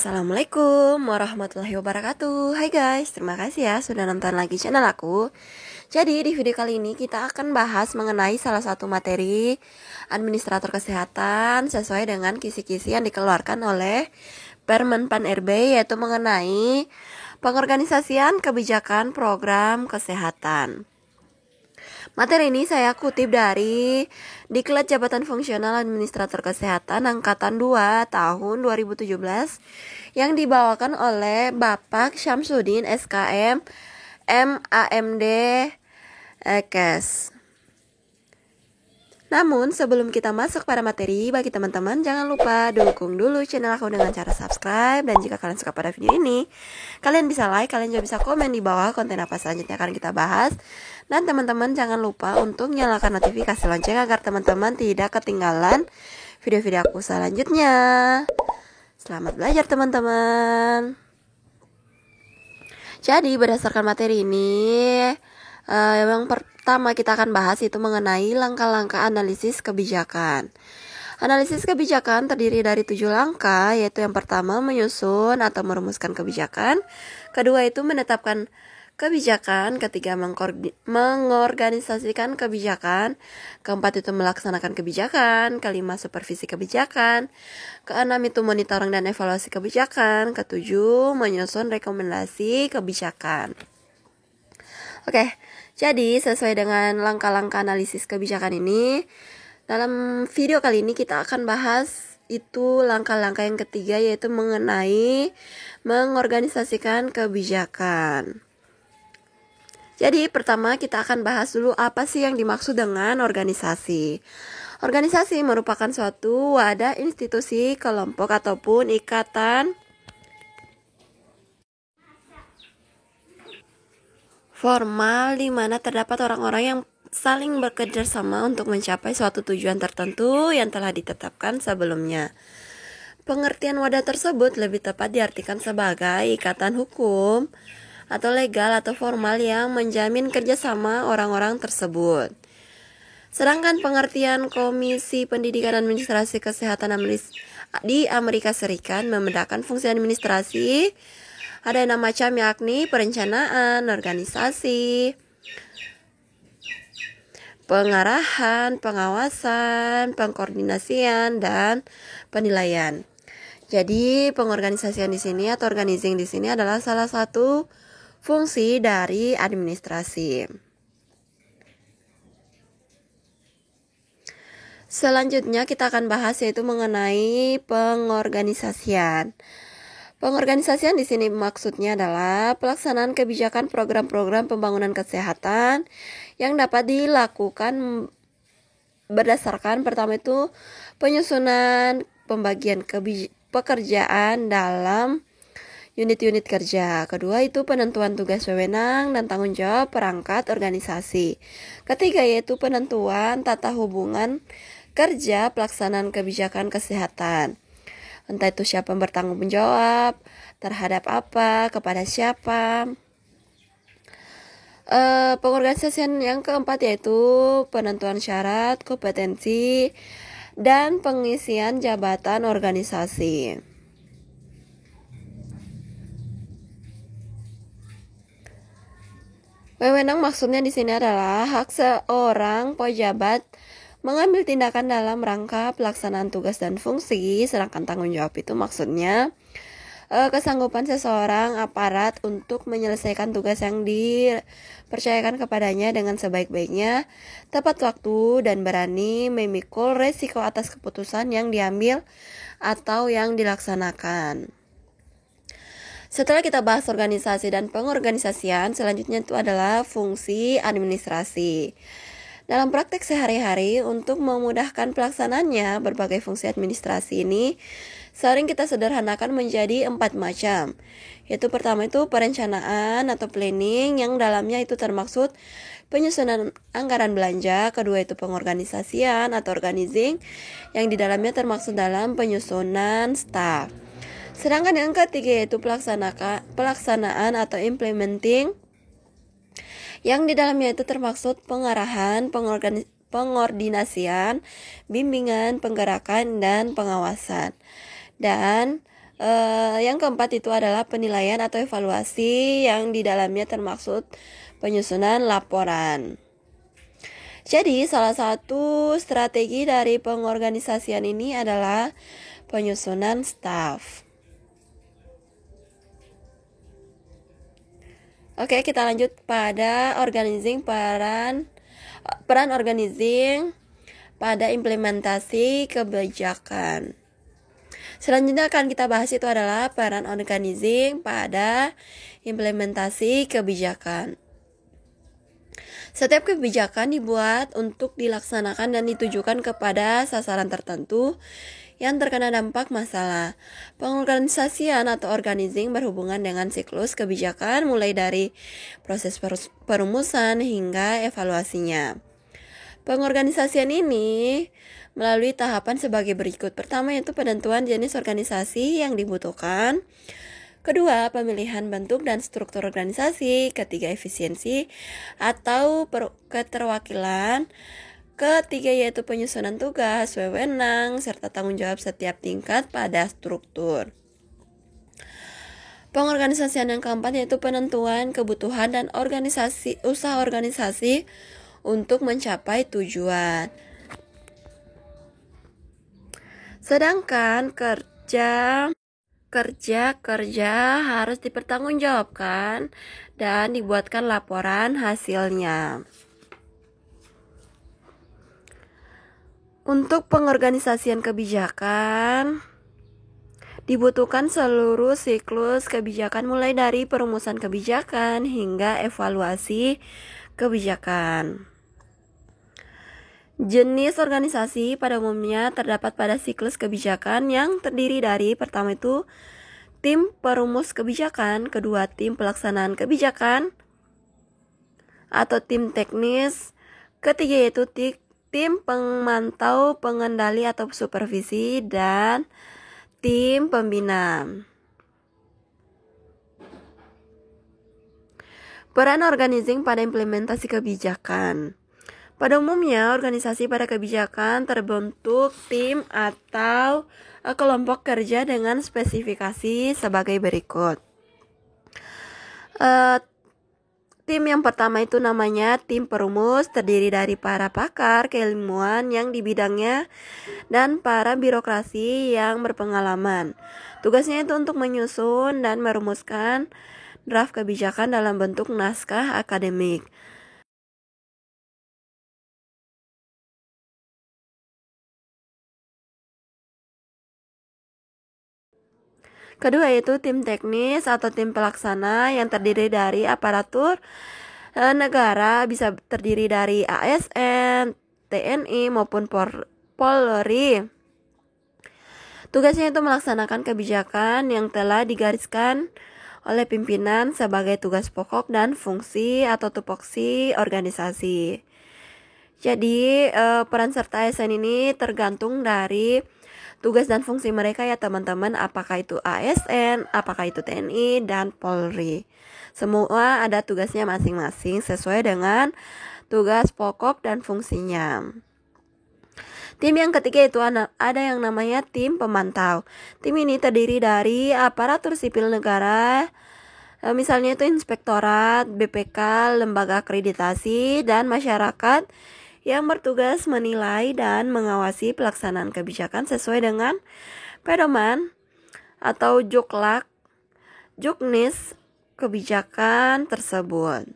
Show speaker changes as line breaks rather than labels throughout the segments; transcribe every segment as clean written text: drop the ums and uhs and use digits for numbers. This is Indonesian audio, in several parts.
Assalamualaikum warahmatullahi wabarakatuh. Hai guys, terima kasih ya sudah nonton lagi channel aku. Jadi di video kali ini kita akan bahas mengenai salah satu materi administrator kesehatan sesuai dengan kisi-kisi yang dikeluarkan oleh Permen Pan RB, yaitu mengenai pengorganisasian kebijakan program kesehatan. Materi ini saya kutip dari Diklat Jabatan Fungsional Administrator Kesehatan Angkatan 2 tahun 2017 yang dibawakan oleh Bapak Syamsuddin SKM MAMD Kes. Namun sebelum kita masuk pada materi, bagi teman-teman jangan lupa dukung dulu channel aku dengan cara subscribe. Dan jika kalian suka pada video ini, kalian bisa like, kalian juga bisa komen di bawah konten apa selanjutnya akan kita bahas. Dan teman-teman jangan lupa untuk nyalakan notifikasi lonceng agar teman-teman tidak ketinggalan video-video aku selanjutnya. Selamat belajar teman-teman. Jadi berdasarkan materi ini, yang pertama kita akan bahas itu mengenai langkah-langkah analisis kebijakan. Analisis kebijakan terdiri dari 7 langkah, yaitu yang pertama menyusun atau merumuskan kebijakan, kedua itu menetapkan kebijakan, ketiga mengorganisasikan kebijakan, keempat itu melaksanakan kebijakan, kelima supervisi kebijakan, keenam itu monitoring dan evaluasi kebijakan, ketujuh menyusun rekomendasi kebijakan. Oke, jadi sesuai dengan langkah-langkah analisis kebijakan ini, dalam video kali ini kita akan bahas itu langkah-langkah yang ketiga, yaitu mengenai mengorganisasikan kebijakan. Jadi pertama kita akan bahas dulu apa sih yang dimaksud dengan organisasi. Organisasi merupakan suatu wadah, institusi, kelompok ataupun ikatan formal di mana terdapat orang-orang yang saling bekerja sama untuk mencapai suatu tujuan tertentu yang telah ditetapkan sebelumnya. Pengertian wadah tersebut lebih tepat diartikan sebagai ikatan hukum atau legal atau formal yang menjamin kerjasama orang-orang tersebut. Sedangkan pengertian Komisi Pendidikan Administrasi Kesehatan di Amerika Serikat membedakan fungsi administrasi. Ada 6 macam, yakni perencanaan, organisasi, pengarahan, pengawasan, pengkoordinasian, dan penilaian. Jadi pengorganisasian di sini atau organizing di sini adalah salah satu fungsi dari administrasi. Selanjutnya kita akan bahas yaitu mengenai pengorganisasian. Pengorganisasian di sini maksudnya adalah pelaksanaan kebijakan program-program pembangunan kesehatan yang dapat dilakukan berdasarkan pertama itu penyusunan pembagian pekerjaan dalam unit-unit kerja. Kedua itu penentuan tugas wewenang dan tanggung jawab perangkat organisasi. Ketiga yaitu penentuan tata hubungan kerja pelaksanaan kebijakan kesehatan. Entah itu siapa yang bertanggung jawab, terhadap apa, kepada siapa. Pengorganisasian yang keempat yaitu penentuan syarat, kompetensi, dan pengisian jabatan organisasi. Wewenang maksudnya di sini adalah hak seorang pejabat mengambil tindakan dalam rangka pelaksanaan tugas dan fungsi, sedangkan tanggung jawab itu maksudnya kesanggupan seseorang aparat untuk menyelesaikan tugas yang dipercayakan kepadanya dengan sebaik-baiknya, tepat waktu, dan berani memikul resiko atas keputusan yang diambil atau yang dilaksanakan. Setelah kita bahas organisasi dan pengorganisasian, selanjutnya itu adalah fungsi administrasi. Dalam praktek sehari-hari, untuk memudahkan pelaksanaannya, berbagai fungsi administrasi ini sering kita sederhanakan menjadi 4 macam. Yaitu pertama itu perencanaan atau planning, yang dalamnya itu termaksud penyusunan anggaran belanja. Kedua itu pengorganisasian atau organizing, yang di dalamnya termaksud dalam penyusunan staf. Sedangkan yang ketiga yaitu pelaksanaan atau implementing, yang di dalamnya itu termaksud pengarahan, pengordinasian, bimbingan, penggerakan, dan pengawasan. Dan Yang keempat itu adalah penilaian atau evaluasi yang di dalamnya termaksud penyusunan laporan. Jadi, salah satu strategi dari pengorganisasian ini adalah penyusunan staf. Oke, kita lanjut pada peran organizing pada implementasi kebijakan. Selanjutnya akan kita bahas itu adalah peran organizing pada implementasi kebijakan. Setiap kebijakan dibuat untuk dilaksanakan dan ditujukan kepada sasaran tertentu yang terkena dampak masalah. Pengorganisasian atau organizing berhubungan dengan siklus kebijakan mulai dari proses perumusan hingga evaluasinya. Pengorganisasian ini melalui tahapan sebagai berikut. Pertama yaitu penentuan jenis organisasi yang dibutuhkan. Kedua, pemilihan bentuk dan struktur organisasi. Ketiga, efisiensi atau keterwakilan. Ketiga yaitu penyusunan tugas, wewenang, serta tanggung jawab setiap tingkat pada struktur. Pengorganisasian yang keempat yaitu penentuan kebutuhan dan usaha organisasi untuk mencapai tujuan. Sedangkan kerja harus dipertanggungjawabkan dan dibuatkan laporan hasilnya. Untuk pengorganisasian kebijakan, dibutuhkan seluruh siklus kebijakan mulai dari perumusan kebijakan hingga evaluasi kebijakan. Jenis organisasi pada umumnya terdapat pada siklus kebijakan yang terdiri dari pertama itu tim perumus kebijakan, kedua tim pelaksanaan kebijakan atau tim teknis, ketiga yaitu tim pemantau, pengendali atau supervisi, dan tim pembina. Peran organizing pada implementasi kebijakan. Pada umumnya, organisasi pada kebijakan terbentuk tim atau kelompok kerja dengan spesifikasi sebagai berikut. Tim yang pertama itu namanya tim perumus, terdiri dari para pakar keilmuan yang di bidangnya dan para birokrasi yang berpengalaman. Tugasnya itu untuk menyusun dan merumuskan draft kebijakan dalam bentuk naskah akademik. Kedua yaitu tim teknis atau tim pelaksana yang terdiri dari aparatur negara, bisa terdiri dari ASN, TNI maupun Polri. Tugasnya itu melaksanakan kebijakan yang telah digariskan oleh pimpinan sebagai tugas pokok dan fungsi atau tupoksi organisasi. Jadi peran serta ASN ini tergantung dari tugas dan fungsi mereka ya teman-teman, apakah itu ASN, apakah itu TNI, dan Polri. Semua ada tugasnya masing-masing sesuai dengan tugas pokok dan fungsinya. Tim yang ketiga itu ada yang namanya tim pemantau. Tim ini terdiri dari aparatur sipil negara, misalnya itu inspektorat, BPK, lembaga akreditasi, dan masyarakat yang bertugas menilai dan mengawasi pelaksanaan kebijakan sesuai dengan pedoman atau juknis kebijakan tersebut.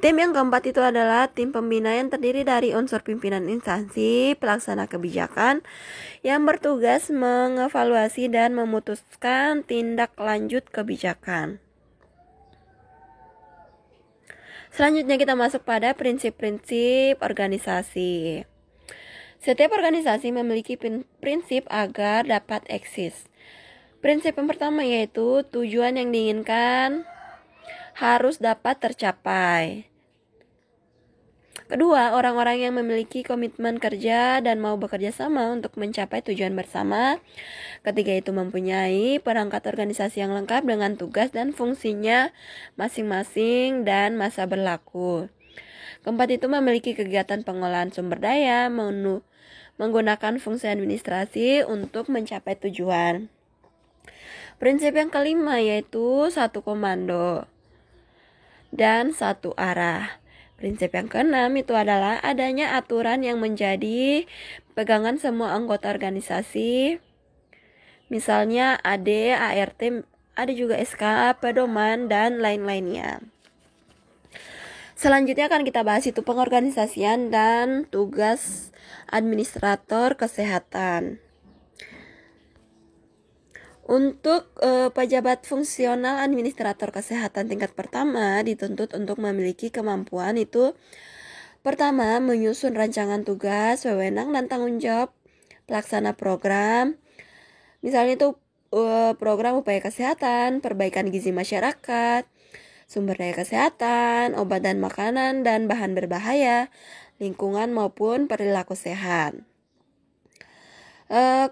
Tim yang keempat itu adalah tim pembina yang terdiri dari unsur pimpinan instansi pelaksana kebijakan yang bertugas mengevaluasi dan memutuskan tindak lanjut kebijakan. Selanjutnya kita masuk pada prinsip-prinsip organisasi. Setiap organisasi memiliki prinsip agar dapat eksis. Prinsip yang pertama yaitu tujuan yang diinginkan harus dapat tercapai. Kedua, orang-orang yang memiliki komitmen kerja dan mau bekerja sama untuk mencapai tujuan bersama. Ketiga itu mempunyai perangkat organisasi yang lengkap dengan tugas dan fungsinya masing-masing dan masa berlaku. Keempat itu memiliki kegiatan pengolahan sumber daya menggunakan fungsi administrasi untuk mencapai tujuan. Prinsip yang kelima yaitu satu komando dan satu arah. Prinsip yang keenam itu adalah adanya aturan yang menjadi pegangan semua anggota organisasi. Misalnya AD, ART, ada juga SK, pedoman, dan lain-lainnya. Selanjutnya akan kita bahas itu pengorganisasian dan tugas administrator kesehatan. Untuk pejabat fungsional administrator kesehatan tingkat pertama dituntut untuk memiliki kemampuan itu pertama, menyusun rancangan tugas, wewenang, dan tanggung jawab pelaksana program. Misalnya itu program upaya kesehatan, perbaikan gizi masyarakat, sumber daya kesehatan, obat dan makanan, dan bahan berbahaya, lingkungan maupun perilaku sehat.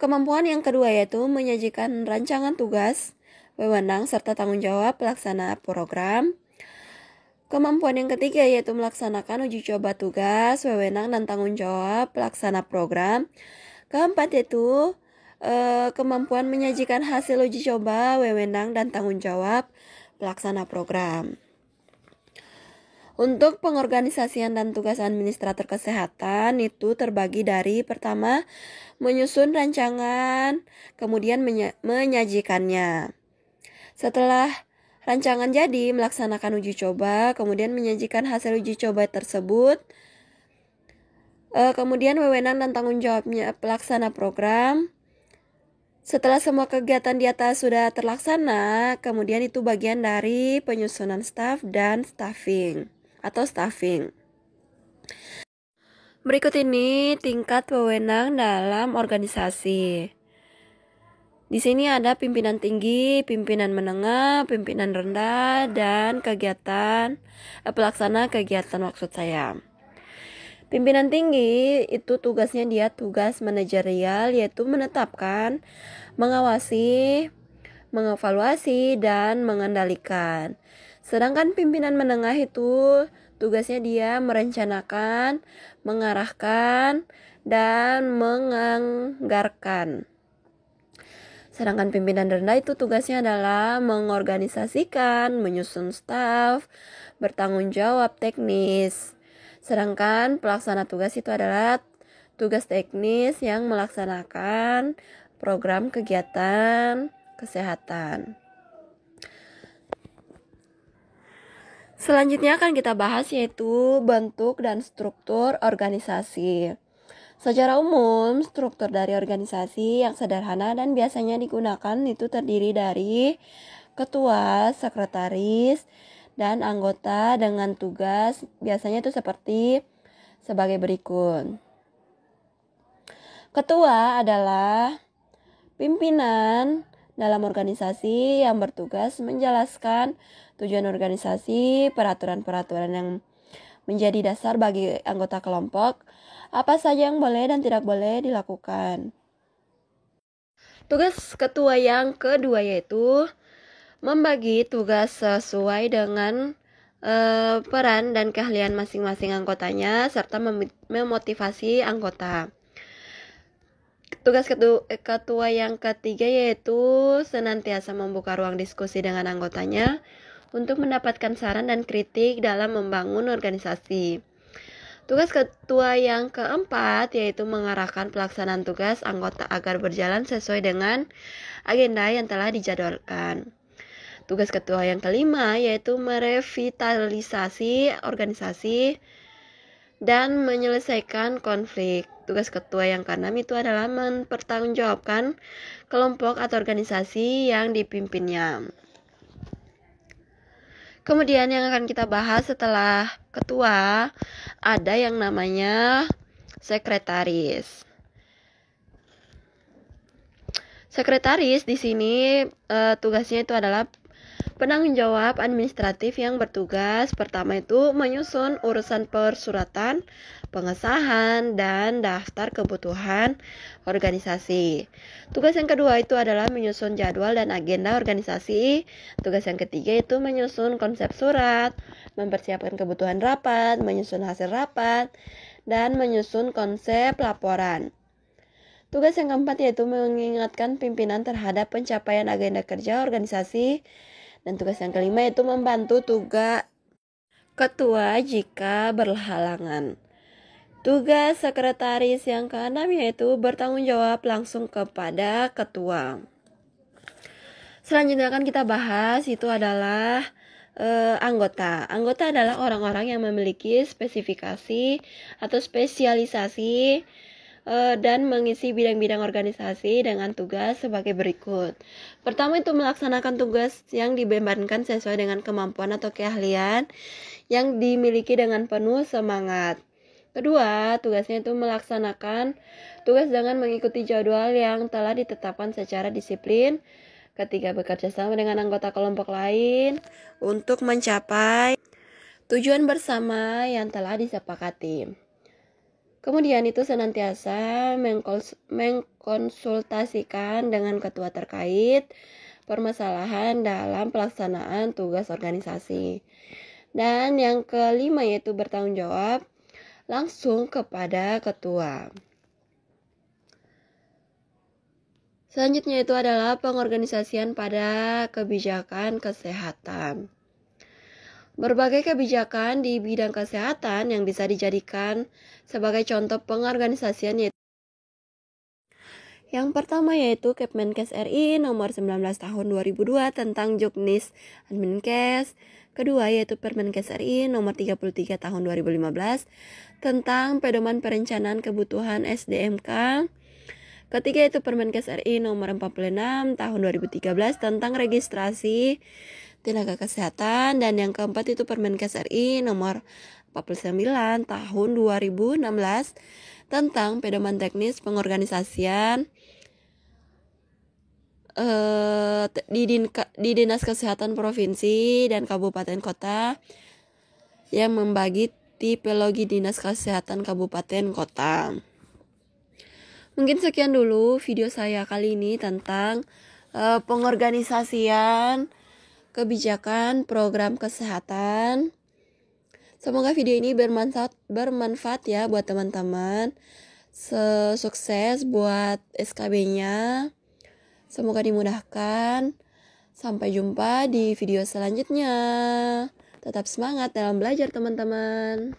Kemampuan yang kedua yaitu menyajikan rancangan tugas, wewenang, serta tanggung jawab pelaksana program. Kemampuan yang ketiga yaitu melaksanakan uji coba tugas, wewenang, dan tanggung jawab pelaksana program. Keempat yaitu kemampuan menyajikan hasil uji coba, wewenang, dan tanggung jawab pelaksana program. Untuk pengorganisasian dan tugas administrator kesehatan itu terbagi dari pertama, menyusun rancangan, kemudian menyajikannya. Setelah rancangan jadi, melaksanakan uji coba, kemudian menyajikan hasil uji coba tersebut, kemudian wewenang dan tanggung jawabnya pelaksana program. Setelah semua kegiatan di atas sudah terlaksana, kemudian itu bagian dari penyusunan staf dan staffing. Berikut ini tingkat wewenang dalam organisasi. Di sini ada pimpinan tinggi, pimpinan menengah, pimpinan rendah, dan pelaksana kegiatan maksud saya. Pimpinan tinggi itu tugasnya tugas manajerial, yaitu menetapkan, mengawasi, mengevaluasi, dan mengendalikan. Sedangkan pimpinan menengah itu tugasnya merencanakan, mengarahkan, dan menganggarkan. Sedangkan pimpinan rendah itu tugasnya adalah mengorganisasikan, menyusun staf, bertanggung jawab teknis. Sedangkan pelaksana tugas itu adalah tugas teknis yang melaksanakan program kegiatan kesehatan. Selanjutnya akan kita bahas yaitu bentuk dan struktur organisasi. Secara umum, struktur dari organisasi yang sederhana dan biasanya digunakan itu terdiri dari ketua, sekretaris, dan anggota dengan tugas biasanya itu sebagai berikut. Ketua adalah pimpinan dalam organisasi yang bertugas menjelaskan tujuan organisasi, peraturan-peraturan yang menjadi dasar bagi anggota kelompok, apa saja yang boleh dan tidak boleh dilakukan. Tugas ketua yang kedua yaitu membagi tugas sesuai dengan peran dan keahlian masing-masing anggotanya serta memotivasi anggota. Tugas ketua yang ketiga yaitu senantiasa membuka ruang diskusi dengan anggotanya untuk mendapatkan saran dan kritik dalam membangun organisasi. Tugas ketua yang keempat yaitu mengarahkan pelaksanaan tugas anggota agar berjalan sesuai dengan agenda yang telah dijadwalkan. Tugas ketua yang kelima yaitu merevitalisasi organisasi dan menyelesaikan konflik. Tugas ketua yang keenam itu adalah mempertanggungjawabkan kelompok atau organisasi yang dipimpinnya. Kemudian yang akan kita bahas setelah ketua ada yang namanya sekretaris. Sekretaris di sini tugasnya itu adalah penanggung jawab administratif yang bertugas pertama itu menyusun urusan persuratan, pengesahan, dan daftar kebutuhan organisasi. Tugas yang kedua itu adalah menyusun jadwal dan agenda organisasi. Tugas yang ketiga itu menyusun konsep surat, mempersiapkan kebutuhan rapat, menyusun hasil rapat, dan menyusun konsep laporan. Tugas yang keempat yaitu mengingatkan pimpinan terhadap pencapaian agenda kerja organisasi. Dan tugas yang kelima yaitu membantu tugas ketua jika berhalangan. Tugas sekretaris yang keenam yaitu bertanggung jawab langsung kepada ketua. Selanjutnya akan kita bahas itu adalah anggota. Anggota adalah orang-orang yang memiliki spesifikasi atau spesialisasi dan mengisi bidang-bidang organisasi dengan tugas sebagai berikut. Pertama itu melaksanakan tugas yang dibebankan sesuai dengan kemampuan atau keahlian yang dimiliki dengan penuh semangat. Kedua, tugasnya itu melaksanakan tugas dengan mengikuti jadwal yang telah ditetapkan secara disiplin. Ketiga, bekerja sama dengan anggota kelompok lain untuk mencapai tujuan bersama yang telah disepakati. Kemudian itu senantiasa mengkonsultasikan dengan ketua terkait permasalahan dalam pelaksanaan tugas organisasi. Dan yang kelima yaitu bertanggung jawab langsung kepada ketua. Selanjutnya itu adalah pengorganisasian pada kebijakan kesehatan. Berbagai kebijakan di bidang kesehatan yang bisa dijadikan sebagai contoh pengorganisasian yaitu yang pertama yaitu Kepmenkes RI nomor 19 tahun 2002 tentang Juknis Adminkes. Kedua yaitu Permenkes RI nomor 33 tahun 2015 tentang pedoman perencanaan kebutuhan SDMK. Ketiga yaitu Permenkes RI nomor 46 tahun 2013 tentang registrasi tenaga kesehatan. Dan yang keempat itu Permenkes RI nomor 49 tahun 2016 tentang pedoman teknis pengorganisasian di Dinas Kesehatan Provinsi dan Kabupaten Kota yang membagi tipologi Dinas Kesehatan Kabupaten Kota. Mungkin sekian dulu video saya kali ini tentang pengorganisasian kebijakan program kesehatan. Semoga video ini bermanfaat ya buat teman-teman. Sukses buat SKB-nya. Semoga dimudahkan. Sampai jumpa di video selanjutnya. Tetap semangat dalam belajar teman-teman.